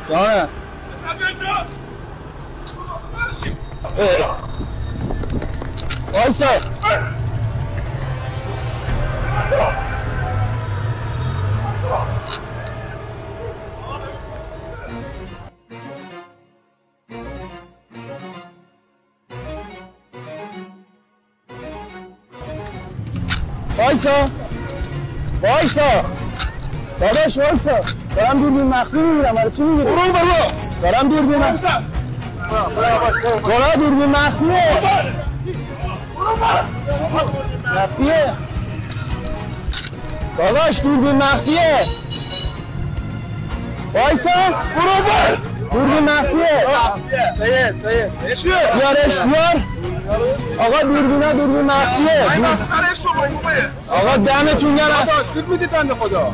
جانه وایسا وایسا وایسا داداش وایسا دارم دوربین مخفی میگیرم برای چی میگیری؟ برو بابا دارم دوربین مخفی برو دوربین مخفیه مخفیه داداش دوربین مخفیه وایسا برو دوربین مخفیه سید چیه؟ بیارش بیار آقا دوربین مخفیه این مسخره شما آقا دمتون گرم سیب میدید بنده خدا